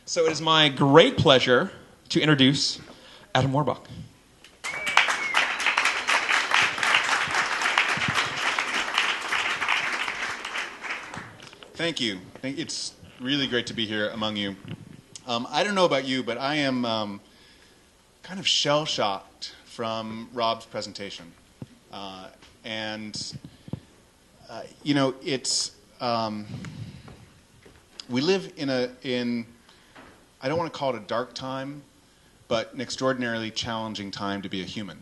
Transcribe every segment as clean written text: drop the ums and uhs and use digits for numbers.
So it is my great pleasure to introduce Adam Werbach. Thank you. It's really great to be here among you. I don't know about you, but I am kind of shell-shocked from Rob's presentation. It's we live in I don't want to call it a dark time, but an extraordinarily challenging time to be a human.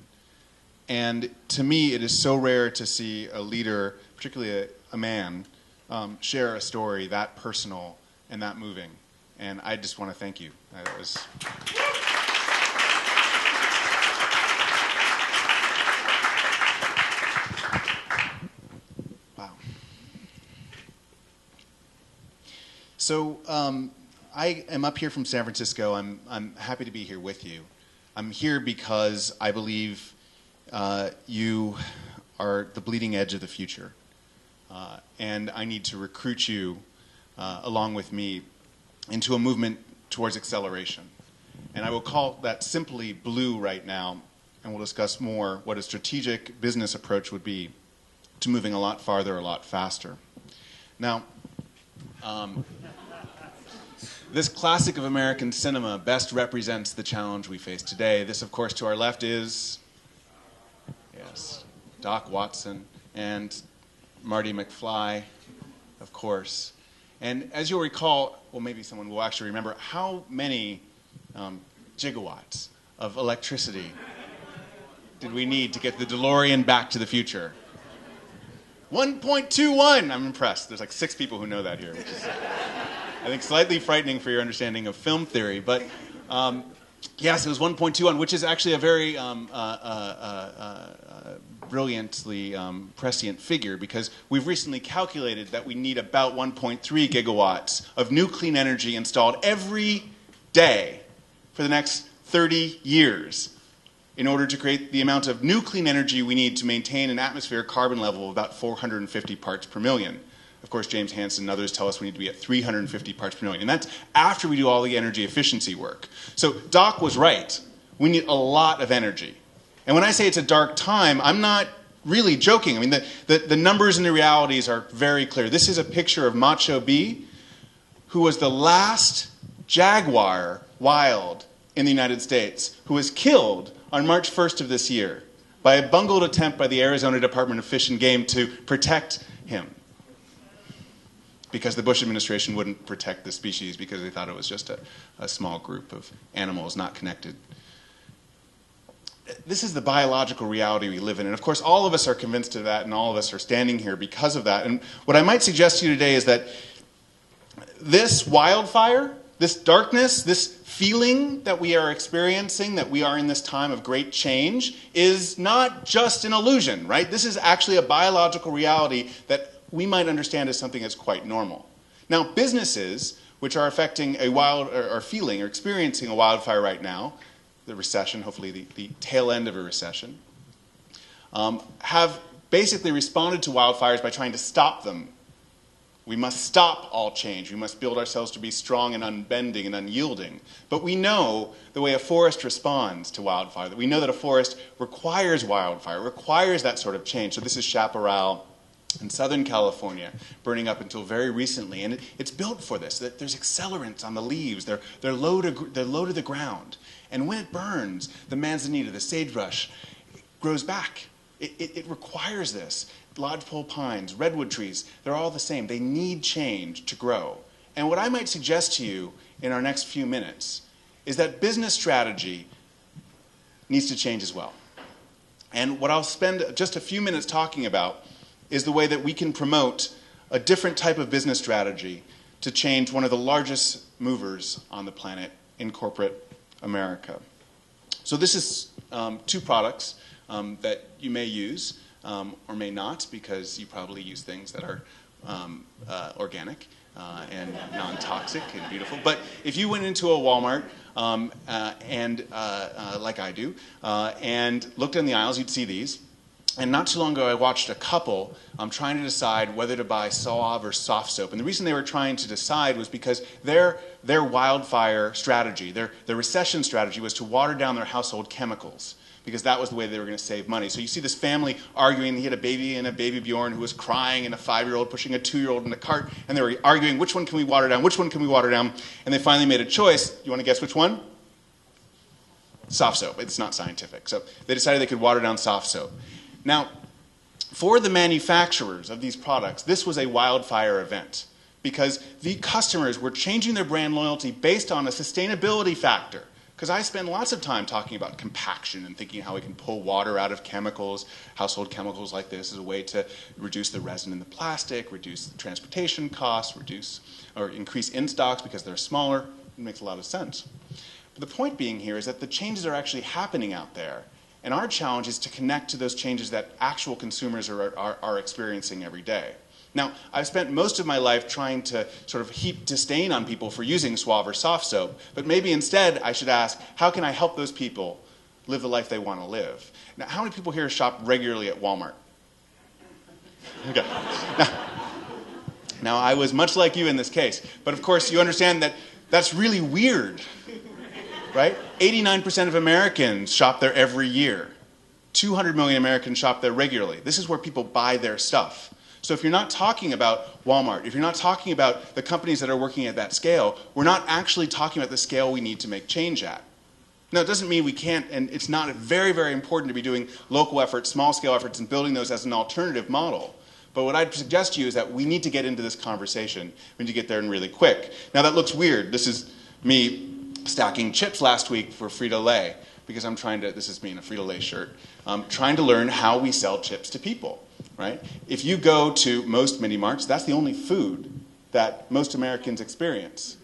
And to me, it is so rare to see a leader, particularly a man, share a story that personal and that moving. And I just want to thank you. That was... Wow. So I am up here from San Francisco. I'm happy to be here with you. I'm here because I believe you are the bleeding edge of the future. And I need to recruit you, along with me, into a movement towards acceleration. And I will call that simply blue right now, and we'll discuss more what a strategic business approach would be to moving a lot farther, a lot faster. Now, this classic of American cinema best represents the challenge we face today. This, of course, to our left is, yes, Doc Watson and Marty McFly, of course. And as you'll recall, well, maybe someone will actually remember, how many gigawatts of electricity did we need to get the DeLorean back to the future? 1.21! I'm impressed. There's like 6 people who know that here, which is, I think, slightly frightening for your understanding of film theory. But yes, it was 1.21, which is actually a very brilliantly prescient figure, because we've recently calculated that we need about 1.3 gigawatts of new clean energy installed every day for the next 30 years in order to create the amount of new clean energy we need to maintain an atmospheric carbon level of about 450 parts per million. Of course, James Hansen and others tell us we need to be at 350 parts per million. And that's after we do all the energy efficiency work. So Doc was right. We need a lot of energy. And when I say it's a dark time, I'm not really joking. I mean, the numbers and the realities are very clear. This is a picture of Macho B, who was the last jaguar wild in the United States, who was killed on March 1st of this year by a bungled attempt by the Arizona Department of Fish and Game to protect him, because the Bush administration wouldn't protect the species because they thought it was just a small group of animals not connected. This is the biological reality we live in. And of course, all of us are convinced of that, and all of us are standing here because of that. And what I might suggest to you today is that this wildfire, this darkness, this feeling that we are experiencing, that we are in this time of great change, is not just an illusion, right? This is actually a biological reality that we might understand as something that's quite normal. Now, businesses which are affecting or feeling or experiencing a wildfire right now, the recession, hopefully the tail end of a recession, have basically responded to wildfires by trying to stop them. We must stop all change. We must build ourselves to be strong and unbending and unyielding. But we know the way a forest responds to wildfire. We know that a forest requires wildfire, requires that sort of change. So this is chaparral in Southern California, burning up until very recently. And it's built for this. There's accelerants on the leaves. They're low to the ground. And when it burns, the manzanita, the sagebrush, grows back. It requires this. Lodgepole pines, redwood trees, they're all the same. They need change to grow. And what I might suggest to you in our next few minutes is that business strategy needs to change as well. And what I'll spend just a few minutes talking about is the way that we can promote a different type of business strategy to change one of the largest movers on the planet in corporate America. So this is 2 products that you may use or may not, because you probably use things that are organic and non-toxic and beautiful. But if you went into a Walmart like I do, and looked in the aisles, you'd see these. And not too long ago, I watched a couple trying to decide whether to buy Suave or soft soap. And the reason they were trying to decide was because their wildfire strategy, their recession strategy, was to water down their household chemicals, because that was the way they were going to save money. So you see this family arguing. He had a baby and a baby Bjorn who was crying, and a 5-year-old pushing a 2-year-old in a cart, and they were arguing, which one can we water down, which one can we water down? And they finally made a choice. You want to guess which one? Soft soap. It's not scientific. So they decided they could water down soft soap. Now, for the manufacturers of these products, this was a wildfire event, because the customers were changing their brand loyalty based on a sustainability factor. Because I spend lots of time talking about compaction and thinking how we can pull water out of chemicals, household chemicals like this, as a way to reduce the resin in the plastic, reduce the transportation costs, reduce or increase in-stocks because they're smaller. It makes a lot of sense. But the point being here is that the changes are actually happening out there. And our challenge is to connect to those changes that actual consumers are experiencing every day. Now, I've spent most of my life trying to sort of heap disdain on people for using Suave or soft soap, but maybe instead I should ask, how can I help those people live the life they want to live? Now, how many people here shop regularly at Walmart? Okay. Now, I was much like you in this case, but of course you understand that that's really weird. Right? 89% of Americans shop there every year. 200 million Americans shop there regularly. This is where people buy their stuff. So if you're not talking about Walmart, if you're not talking about the companies that are working at that scale, we're not actually talking about the scale we need to make change at. Now, it doesn't mean we can't, and it's not very, very important to be doing local efforts, small-scale efforts, and building those as an alternative model. But what I'd suggest to you is that we need to get into this conversation. We need to get there and really quick. Now, that looks weird. This is me stacking chips last week for Frito-Lay, because I'm trying to, this is me in a Frito-Lay shirt, trying to learn how we sell chips to people, right? If you go to most mini-marts, that's the only food that most Americans experience.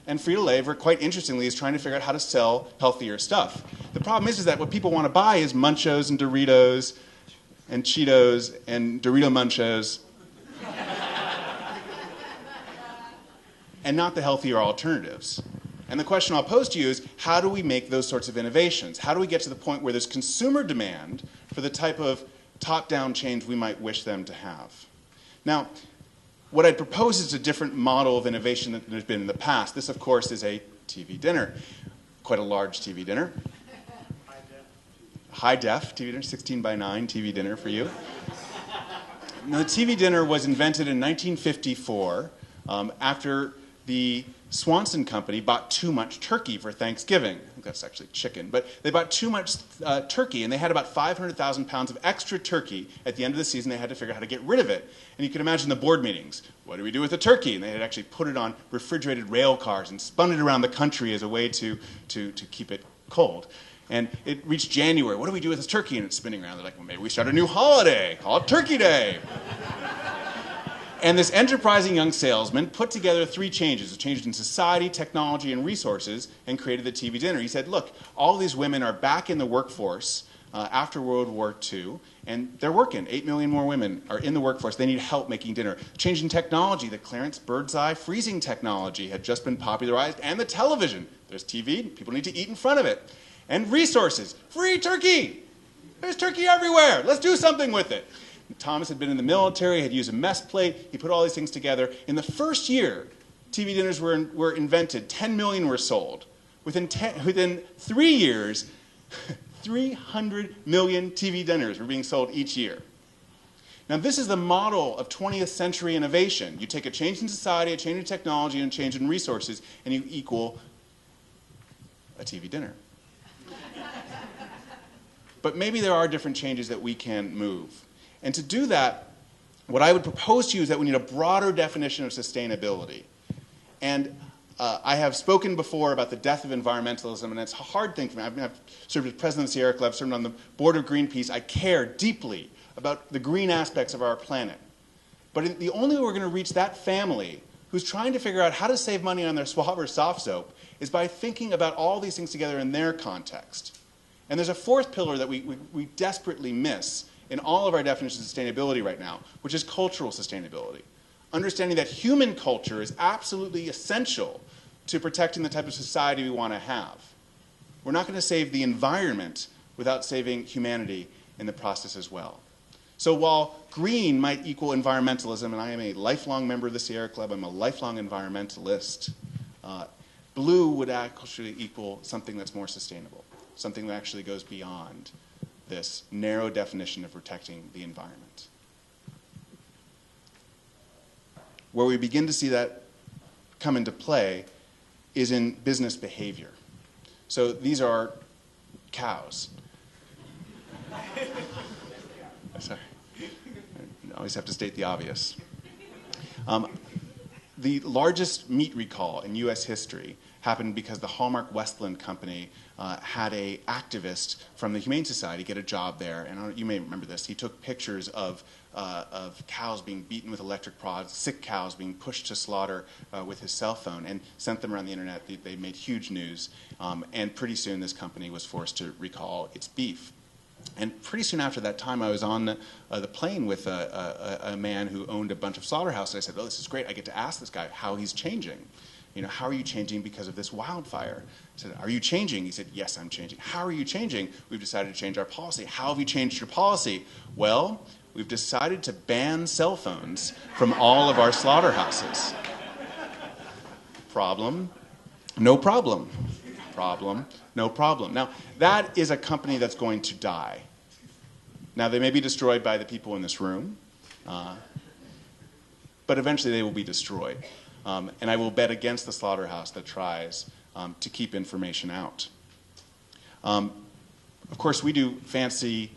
And Frito-Lay, quite interestingly, is trying to figure out how to sell healthier stuff. The problem is that what people want to buy is Munchos and Doritos and Cheetos and Dorito Munchos, and not the healthier alternatives. And the question I'll pose to you is, how do we make those sorts of innovations? How do we get to the point where there's consumer demand for the type of top-down change we might wish them to have? Now, what I'd propose is a different model of innovation than there's been in the past. This, of course, is a TV dinner, quite a large TV dinner. High-def TV dinner, 16 by 9 TV dinner for you. Now, the TV dinner was invented in 1954 after the Swanson Company bought too much turkey for Thanksgiving. I think that's actually chicken. But they bought too much turkey, and they had about 500,000 pounds of extra turkey. At the end of the season, they had to figure out how to get rid of it. And you can imagine the board meetings. What do we do with the turkey? And they had actually put it on refrigerated rail cars and spun it around the country as a way to keep it cold. And it reached January. What do we do with this turkey? And it's spinning around. They're like, well, maybe we start a new holiday. Call it Turkey Day. And this enterprising young salesman put together 3 changes: a change in society, technology, and resources, and created the TV dinner. He said, look, all these women are back in the workforce after World War II, and they're working. 8 million more women are in the workforce. They need help making dinner. Change in technology. The Clarence bird's eye freezing technology had just been popularized, and the television. There's TV. People need to eat in front of it. And resources. Free turkey. There's turkey everywhere. Let's do something with it. Thomas had been in the military, had used a mess plate. He put all these things together. In the first year, TV dinners were invented. 10 million were sold. Within 3 years, 300 million TV dinners were being sold each year. Now, this is the model of 20th century innovation. You take a change in society, a change in technology, and a change in resources, and you equal a TV dinner. But maybe there are different changes that we can move. And to do that, what I would propose to you is that we need a broader definition of sustainability. And I have spoken before about the death of environmentalism, and it's a hard thing for me. I've served as president of the Sierra Club, served on the board of Greenpeace. I care deeply about the green aspects of our planet. But the only way we're going to reach that family who's trying to figure out how to save money on their Suave or soft soap is by thinking about all these things together in their context. And there's a fourth pillar that we desperately miss in all of our definitions of sustainability right now, which is cultural sustainability. Understanding that human culture is absolutely essential to protecting the type of society we want to have. We're not going to save the environment without saving humanity in the process as well. So while green might equal environmentalism, and I am a lifelong member of the Sierra Club, I'm a lifelong environmentalist, blue would actually equal something that's more sustainable, something that actually goes beyond this narrow definition of protecting the environment. Where we begin to see that come into play is in business behavior. So these are cows. Sorry. I always have to state the obvious. The largest meat recall in U.S. history happened because the Hallmark Westland Company had an activist from the Humane Society get a job there. And you may remember this. He took pictures of cows being beaten with electric prods, sick cows being pushed to slaughter with his cell phone, and sent them around the internet. They made huge news. And pretty soon this company was forced to recall its beef. And pretty soon after that time, I was on the plane with a man who owned a bunch of slaughterhouses. I said, oh, this is great. I get to ask this guy how he's changing. You know, how are you changing because of this wildfire? I said, are you changing? He said, yes, I'm changing. How are you changing? We've decided to change our policy. How have you changed your policy? Well, we've decided to ban cell phones from all of our slaughterhouses. Problem? No problem. Problem? No problem. Now, that is a company that's going to die. Now, they may be destroyed by the people in this room, but eventually they will be destroyed. And I will bet against the slaughterhouse that tries to keep information out. Of course, we do fancy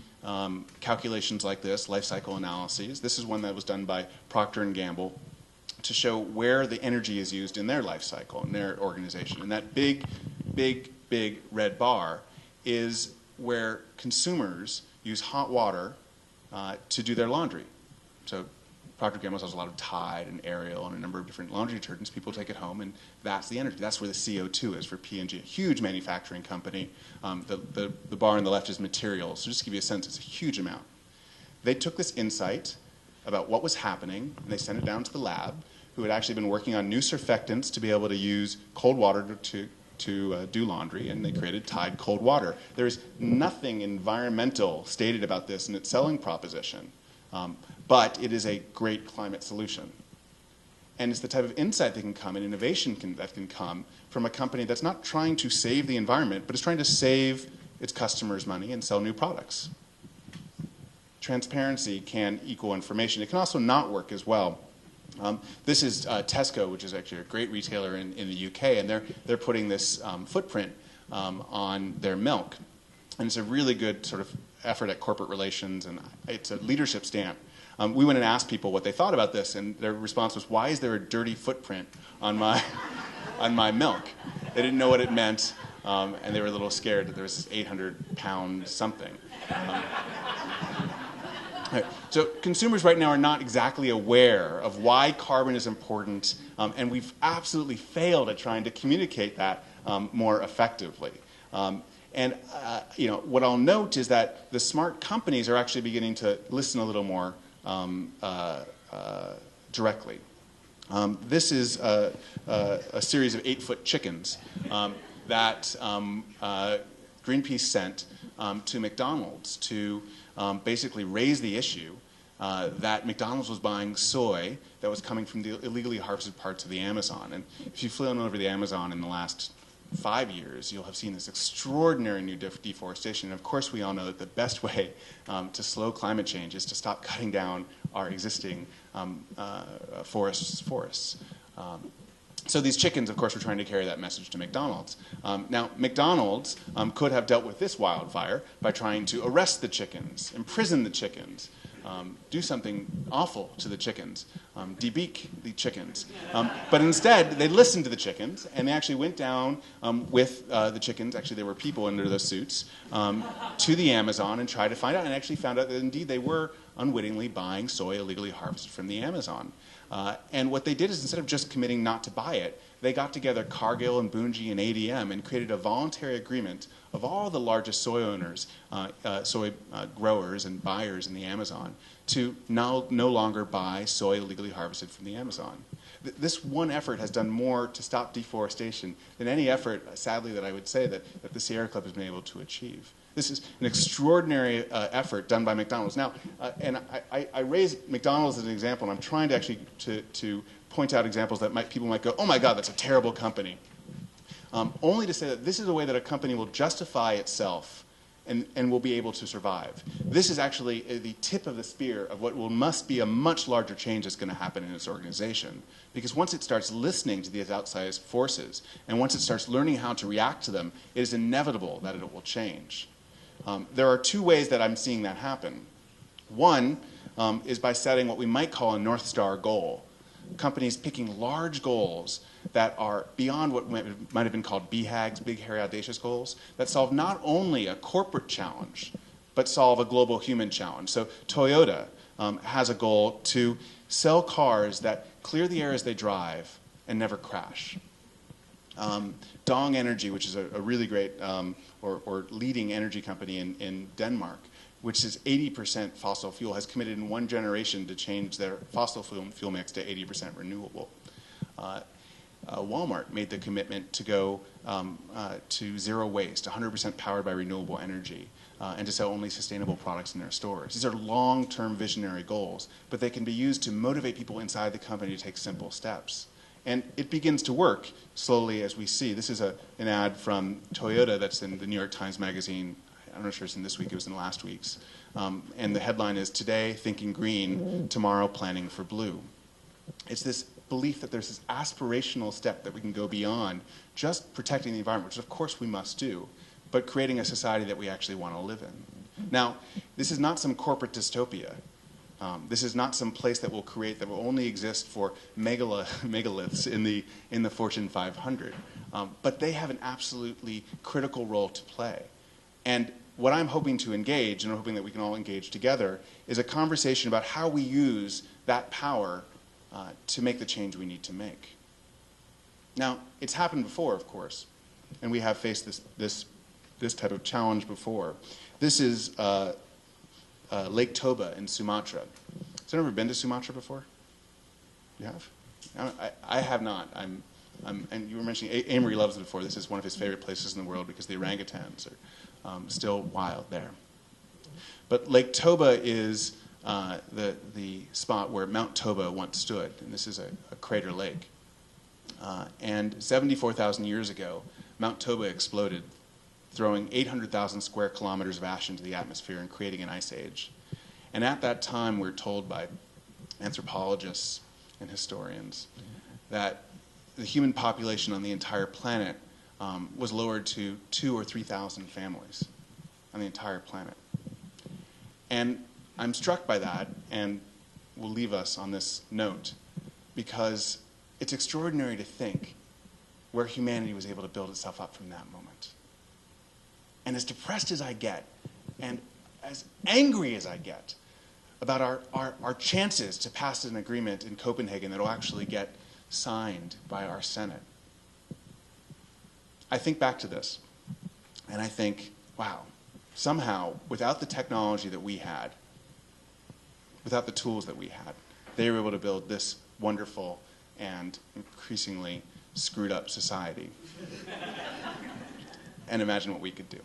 calculations like this, life cycle analyses. This is one that was done by Procter & Gamble to show where the energy is used in their life cycle, in their organization. And that big red bar is where consumers use hot water to do their laundry. So Procter & Gamble has a lot of Tide and Ariel and a number of different laundry detergents. People take it home, and that's the energy. That's where the CO2 is for P&G, a huge manufacturing company. The bar on the left is materials. So just to give you a sense, it's a huge amount. They took this insight about what was happening, and they sent it down to the lab, who had actually been working on new surfactants to be able to use cold water to do laundry, and they created Tide Cold Water. There's nothing environmental stated about this in its selling proposition, but it is a great climate solution. And it's the type of insight that can come and innovation that can come from a company that's not trying to save the environment, but is trying to save its customers money and sell new products. Transparency can equal information. It can also not work as well. This is Tesco, which is actually a great retailer in the UK, and they're putting this footprint on their milk. And it's a really good sort of effort at corporate relations, and it's a leadership stamp. We went and asked people what they thought about this, and their response was, why is there a dirty footprint on my, on my milk? They didn't know what it meant, and they were a little scared that there was this 800-pound something. Right. So consumers right now are not exactly aware of why carbon is important, and we've absolutely failed at trying to communicate that more effectively. What I'll note is that the smart companies are actually beginning to listen a little more directly. This is a series of 8-foot chickens that Greenpeace sent to McDonald's to basically raise the issue that McDonald's was buying soy that was coming from the illegally harvested parts of the Amazon. And if you've flown over the Amazon in the last 5 years, you'll have seen this extraordinary new deforestation. And of course, we all know that the best way to slow climate change is to stop cutting down our existing forests. So these chickens, of course, were trying to carry that message to McDonald's. Now, McDonald's could have dealt with this wildfire by trying to arrest the chickens, imprison the chickens, do something awful to the chickens, debeak the chickens. But instead, they listened to the chickens, and they actually went down with the chickens, actually there were people under those suits, to the Amazon and tried to find out, and actually found out that indeed they were unwittingly buying soy illegally harvested from the Amazon. And what they did is, instead of just committing not to buy it, they got together Cargill and Bunge and ADM and created a voluntary agreement of all the largest soy owners, soy growers and buyers in the Amazon to no longer buy soy illegally harvested from the Amazon. This one effort has done more to stop deforestation than any effort, sadly, that I would say that the Sierra Club has been able to achieve. This is an extraordinary effort done by McDonald's. Now, and I raise McDonald's as an example, and I'm trying to actually to point out examples that people might go, oh my God, that's a terrible company. Only to say that this is a way that a company will justify itself and will be able to survive. This is actually the tip of the spear of what must be a much larger change that's going to happen in its organization. Because once it starts listening to these outside forces, and once it starts learning how to react to them, it is inevitable that it will change. There are two ways that I'm seeing that happen. One is by setting what we might call a North Star goal. Companies picking large goals that are beyond what might have been called BHAGs, big, hairy, audacious goals, that solve not only a corporate challenge, but solve a global human challenge. So Toyota has a goal to sell cars that clear the air as they drive and never crash. Dong Energy, which is a really great or leading energy company in Denmark, which is 80% fossil fuel, has committed in one generation to change their fossil fuel mix to 80% renewable. Walmart made the commitment to go to zero waste, 100% powered by renewable energy, and to sell only sustainable products in their stores. These are long-term visionary goals, but they can be used to motivate people inside the company to take simple steps. And it begins to work slowly as we see. This is an ad from Toyota that's in the New York Times Magazine. I'm not sure it's in this week, it was in last week's. And the headline is, "Today, Thinking Green, Tomorrow, Planning for Blue." It's this belief that there's this aspirational step that we can go beyond just protecting the environment, which of course we must do, but creating a society that we actually want to live in. Now, this is not some corporate dystopia. This is not some place that will only exist for megaliths in the Fortune 500. But they have an absolutely critical role to play. And what I'm hoping to engage, and I'm hoping that we can all engage together, is a conversation about how we use that power to make the change we need to make. Now, it's happened before, of course, and we have faced this type of challenge before. This is Lake Toba in Sumatra. Has anyone ever been to Sumatra before? You have? I have not. And you were mentioning Amory loves it before. This is one of his favorite places in the world because the orangutans are still wild there. But Lake Toba is the spot where Mount Toba once stood, and this is a crater lake. And 74,000 years ago, Mount Toba exploded, throwing 800,000 square kilometers of ash into the atmosphere and creating an ice age. And at that time, we're told by anthropologists and historians that the human population on the entire planet was lowered to 2,000 or 3,000 families on the entire planet. And I'm struck by that, and will leave us on this note, because it's extraordinary to think where humanity was able to build itself up from that moment. And as depressed as I get, and as angry as I get about our chances to pass an agreement in Copenhagen that will actually get signed by our Senate, I think back to this, and I think, wow, somehow, without the technology that we had, without the tools that we had, they were able to build this wonderful and increasingly screwed up society. And imagine what we could do.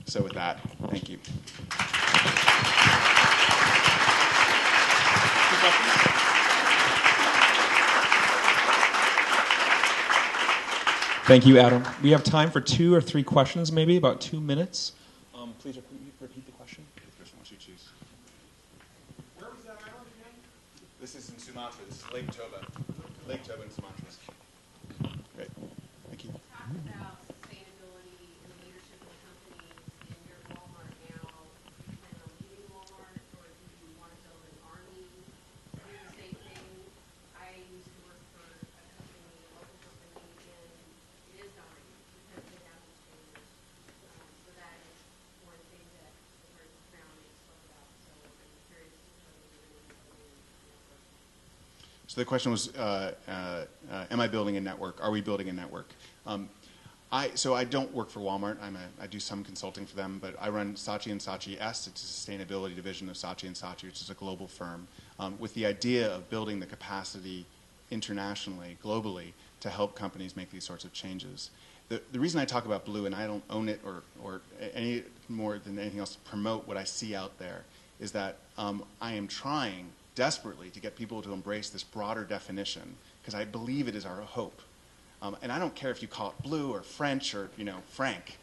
So with that, thank you. Thank you, Adam. We have time for 2 or 3 questions, maybe about 2 minutes. Please repeat the question. Which one should you choose? Where was that island again? This is in Sumatra. This is Lake Toba. Lake Toba in Sumatra. Great. Thank you. Talk about sustainability and the leadership of the companies in your Walmart now. Do you plan on leaving Walmart, or do you want to build an army to do the same thing? I used to work for a company, a local company, and it is dying because they have these changes. So that is one thing that the very profoundly spoke about. So I'm curious to know what you're going to be building in network. So the question was, am I building a network? Are we building a network? So I don't work for Walmart. I do some consulting for them, but I run Saatchi and Saatchi S. It's a sustainability division of Saatchi and Saatchi, which is a global firm, with the idea of building the capacity internationally, globally, to help companies make these sorts of changes. The reason I talk about blue, and I don't own it or any more than anything else to promote what I see out there, is that I am trying desperately to get people to embrace this broader definition, because I believe it is our hope. And I don't care if you call it blue or French or Frank.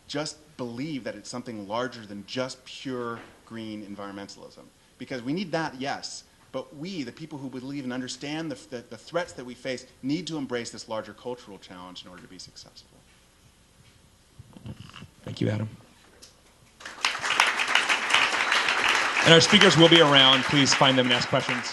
Just believe that it's something larger than just pure green environmentalism. Because we need that, yes, but we, the people who believe and understand the threats that we face, need to embrace this larger cultural challenge in order to be successful. Thank you, Adam. And our speakers will be around. Please find them and ask questions.